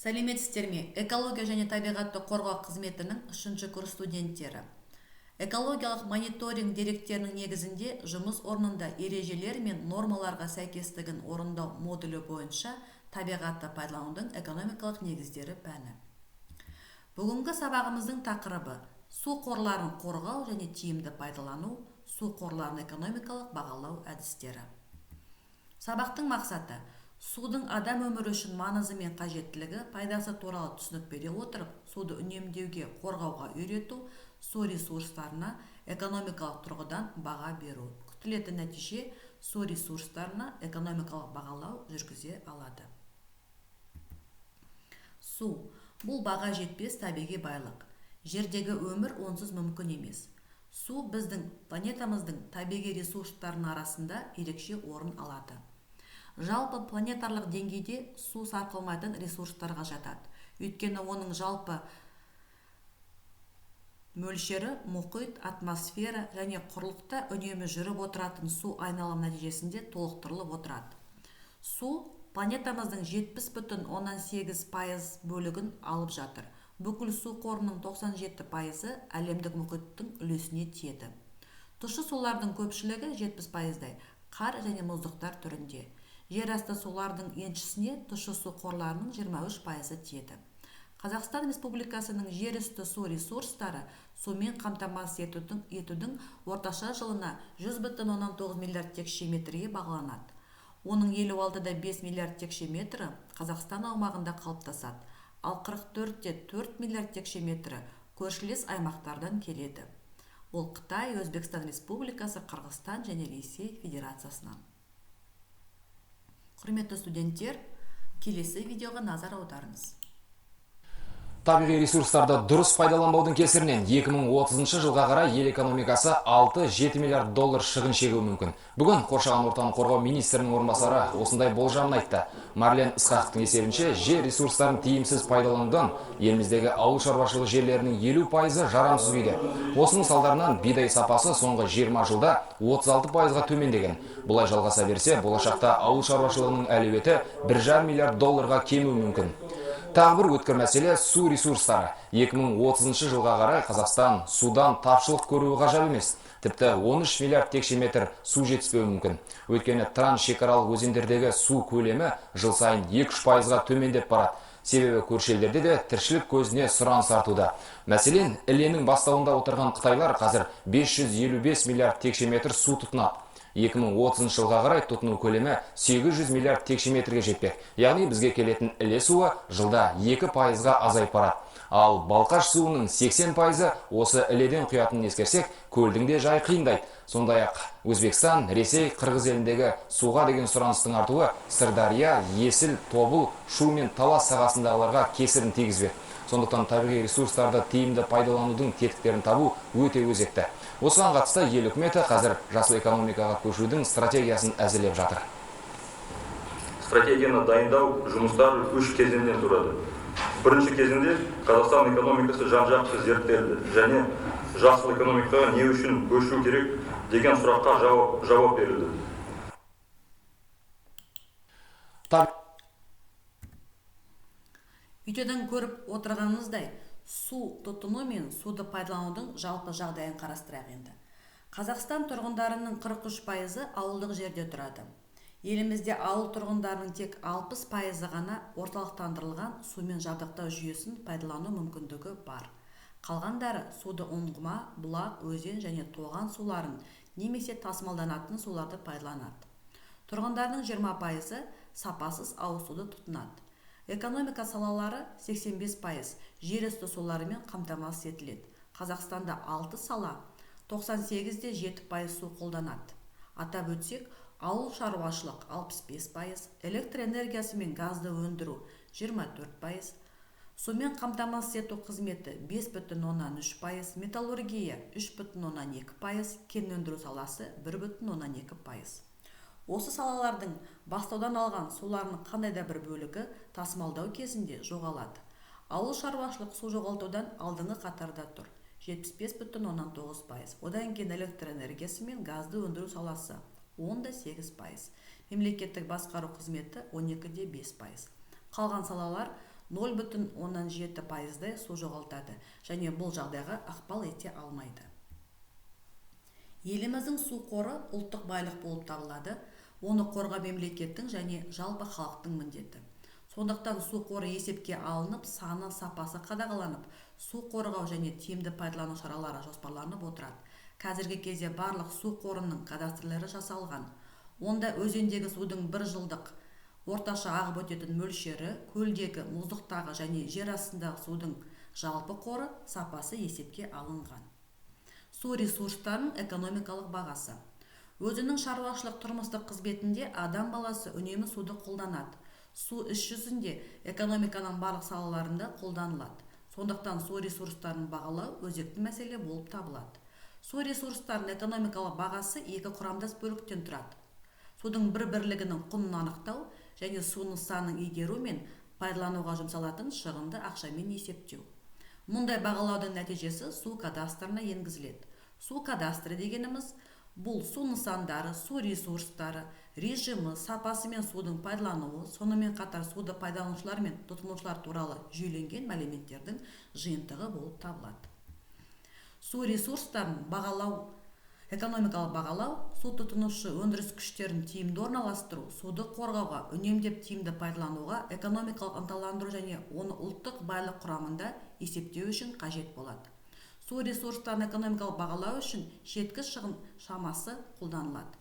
Сәлеметсіздер ме? Экология және табиғатты қорғау қызметінің 3-ші курс студенттері. Экологиялық мониторинг деректерінің негізінде жұмыс орнында ережелер мен нормаларға сәйкестігін орындау модулі бойынша табиғатты пайдаланудың экономикалық негіздері пәні. Бүгінгі сабағымыздың тақырыбы су қорларын қорғау және тиімді пайдалану, су қорларын экономикалық бағалау әдістері. Сабақтың мақсаты судың адам өмірі үшін маңызы мен қажеттілігі, пайдасы туралы түсінік бере отырып, суды үнемдеуге, қорғауға үйрету, су ресурстарына экономикалық тұрғыдан баға беру. Күтілетін нәтиже су ресурстарына экономикалық бағалау жүргізе алады. Су – бұл баға жетпес табиғи байлық. Жердегі өмір онсыз мүмкін емес. Су біздің планетамыздың табиғи ресурстарының арасында ерекше орын алады. Жалпы планетарлық деңгейде су сарқылмайтын ресурстарға жатады. Өйткені оның жалпы мөлшері мұхит, атмосфера және құрлықта үнемі жүріп отыратын су айналым нәтижесінде толықтырылып отырады. Су планетамыздың 70,8% бөлігін алып жатыр. Бүкіл су қорының 97% әлемдік мұхиттың үлесіне тиеді. Тұщы сулардың көпшілігі 70%-дай қар және мұздықтар түрінде. Жер асты сулардың еншісіне тұщы су қорларының 23% тиеді. Қазақстан Республикасының жер үсті су ресурстары сумен қамтамасыз етудің орташа жылына 100,9 миллиард текше метрге бағаланады. Оның 56,5 миллиард текше метрі Қазақстан аумағында қалыптасады, ал 44,4 миллиард текше метрі көршілес аймақтардан келеді. Ол Қытай, Өзбекстан Республикасы, Қырғызстан және Ресей Федерациясынан. Құрметті студенттер, келесі видеоға назар аударыңыз. Табиғи ресурстарды дұрыс пайдаланбаудың кесірінен 2030 жылға қарай ел экономикасы 6-7 миллиард доллар шығын шегуі мүмкін. Бүгін қоршаған ортаны қорғау министрінің орынбасары осындай болжамын айтты. Марлен Ысқақовтың есебінше, жер ресурстарын тиімсіз пайдаланудан еліміздегі ауыл шаруашылығы жерлерінің 50% жарамсыз күйде. Осының салдарынан бидай сапасы соңғы 20 жылда 36%-ға төмендеген. Бұлай жалғаса берсе, болашақта ауыл шаруашылығының әлеуеті 1,5 миллиард долларға кемуі мүмкін. Тағы бір өткір мәселе су ресурстары. 2030 жылға қарай Қазақстан судан тапшылық көруі ғажап емес. Тіпті 13 миллиард текше метр су жетіспеуі мүмкін. Өйткені трансшекаралық өзендердегі су көлемі жыл сайын 2-3%-ға төмендеп барады. Себебі көрші елдерде де тіршілік көзіне сұраныс артуда. Мәселен, Іленің бастауында отырған қытайлар қазір 555 миллиард текше метр су тұтынады. 2030 жылға қарай тұтыну көлемі 800 миллиард текше метрге жетпек. Яғни бізге келетін Іле суы жылда 2%-ға азайып барады. Ал Балқаш суының 80%-ы осы Іледен құятынын ескерсек, көлдің де жай қиындайды. Сондай-ақ Өзбекстан, Ресей, Қырғыз еліндегі суға деген сұраныстың артуы Сырдария, Есіл, Тобыл, Шу мен Талас сағасындағыларға кесірін тигізбек. Сондықтан табиғи ресурстарды тиімді пайдаланудың тетіктерін табу өте өзекті. Осыған қатысты ел үкіметі қазір жасыл экономикаға көшудің стратегиясын әзірлеп жатыр. Стратегияны дайындау жұмыстары 3 кезеңнен тұрады. Бірінші кезеңде Қазақстан экономикасы жан-жақты зерттелді және жасыл экономикаға не үшін көшу керек деген сұраққа жауап берілді. Видеодан көріп отырғаныңыздай, су тұтыну мен суды пайдаланудың жалпы жағдайын қарастырайық енді. Қазақстан тұрғындарының 43%-ы ауылдық жерде тұрады. Елімізде ауыл тұрғындарының тек 60%-ы ғана орталықтандырылған сумен жабдықтау жүйесін пайдалану мүмкіндігі бар. Қалғандары суды ұңғыма, бұлақ, өзен және тоған суларын немесе тасымалданатын суларды пайдаланады. Тұрғындардың 20%-ы сапасыз ауыз суды тұтынады. Экономика салалары 85% жер үсті суларымен қамтамасыз етіледі. Қазақстанда 6 сала 98,7% су қолданады. Атап өтсек, ауыл шаруашылық 65%, электр энергиясы мен газды өндіру 24%, сумен қамтамасыз ету қызметі 5,3%, металлургия 3,2%, кен өндіру саласы 1,2%. Осы салалардың бастаудан алған суларының қандай да бір бөлігі тасымалдау кезінде жоғалады. Ауыл шаруашылық су жоғалтудан алдыңғы қатарда тұр, 75,9%. Одан кейін электр энергиясы мен газды өндіру саласы 10,8%. Мемлекеттік басқару қызметі 12,5%. Қалған салалар 0,17% су жоғалтады және бұл жағдайға ықпал ете алмайды. Еліміздің су қоры ұлттық байлық болып табылады, оны қорғау мемлекеттің және жалпы халықтың міндеті. Сондықтан су қоры есепке алынып, саны, сапасы қадағаланып, су қорғау және тиімді пайдалану шаралары жоспарланып отырады. Қазіргі кезде барлық су қорының кадастрлары жасалған. Онда өзендегі судың бір жылдық орташа ағып өтетін мөлшері, көлдегі, мұздықтағы және жер астындағы судың жалпы қоры сапасы есепке алынған. Су ресурстарының экономикалық бағасы. Өзінің шаруашылық тұрмыстық қызметінде адам баласы үнемі суды қолданады. Су іс жүзінде экономиканың барлық салаларында қолданылады. Сондықтан су ресурстарын бағалау өзекті мәселе болып табылады. Су ресурстарының экономикалық бағасы екі құрамдас бөліктен тұрады. Судың бір бірлігінің құнын анықтау және су нысанын игеру мен пайдалануға жұмсалатын шығынды ақшамен есептеу. Мұндай бағалаудың нәтижесі су кадастрына енгізіледі. Су кадастры дегеніміз бұл су нысандары, су ресурстары, режимі, сапасы мен судың пайдалануы, сонымен қатар суды пайдаланушылар мен тұтынушылар туралы жүйеленген мәліметтердің жиынтығы болып табылады. Су ресурстарын бағалау, экономикалық бағалау, су тұтынушы өндіріс күштерін тиімді орналастыру, суды қорғауға, үнемдеп тиімді пайдалануға, экономикалық ынталандыру және оны ұлттық байлық құрамында есептеу үшін қажет болады. Су ресурстарын экономикалық бағалау үшін шеткі шығын шамасы қолданылады.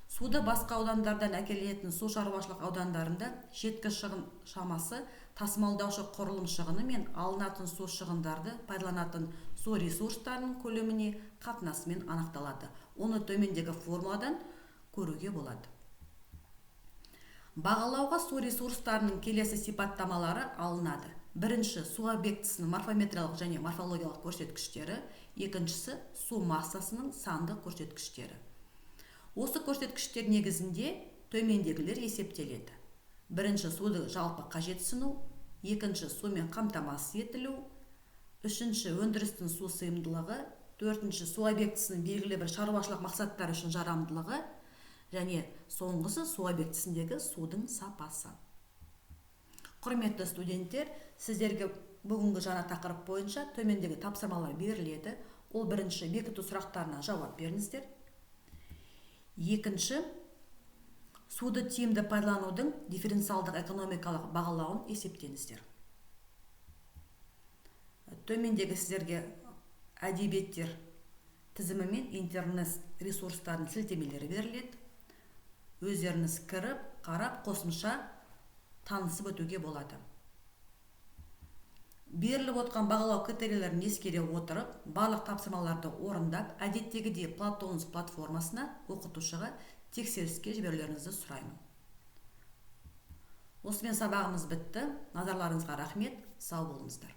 Суды басқа аудандардан әкелетін су шаруашылық аудандарында шеткі шығын шамасы тасымалдаушы құрылым шығыны мен алынатын су шығындарды пайдаланатын су ресурстарының көлеміне қатынасымен анықталады. Оны төмендегі формуладан көруге болады. Бағалауға су ресурстарының келесі сипаттамалары алынады. Бірінші, су объектісінің морфометриялық және морфологиялық көрсеткіштері, екіншісі, су массасының сандық көрсеткіштері. Осы көрсеткіштер негізінде төмендегілер есептеледі. Бірінші, суды жалпы қажетсіну, екінші, сумен қамтамасыз етілу, үшінші, өндірістің су сыйымдылығы, төртінші, су объектісінің белгілі бір шаруашылық мақсаттар үшін жарамдылығы, және соңғысы, су объектісіндегі судың сапасы. Құрметті студенттер, сіздерге бүгінгі жаңа тақырып бойынша төмендегі тапсырмалар беріледі. Ол бірінші, бекіту сұрақтарына жауап беріңіздер. Екінші, суды тиімді пайдаланудың дифференциалдық экономикалық бағалауын есептеңіздер. Төмендегі сіздерге әдебиеттер тізімі мен интернет ресурстарының сілтемелері беріледі. Өздеріңіз кіріп, қарап, қосымша танысып өтуге болады. Беріліп отқан бағалау критерийлерін ескере отырып, барлық тапсырмаларды орындап, әдеттегідей Платонус платформасына оқытушыға тексеріске жіберулеріңізді сұраймын. Осымен сабағымыз бітті. Назарларыңызға рахмет. Сау болыңыздар.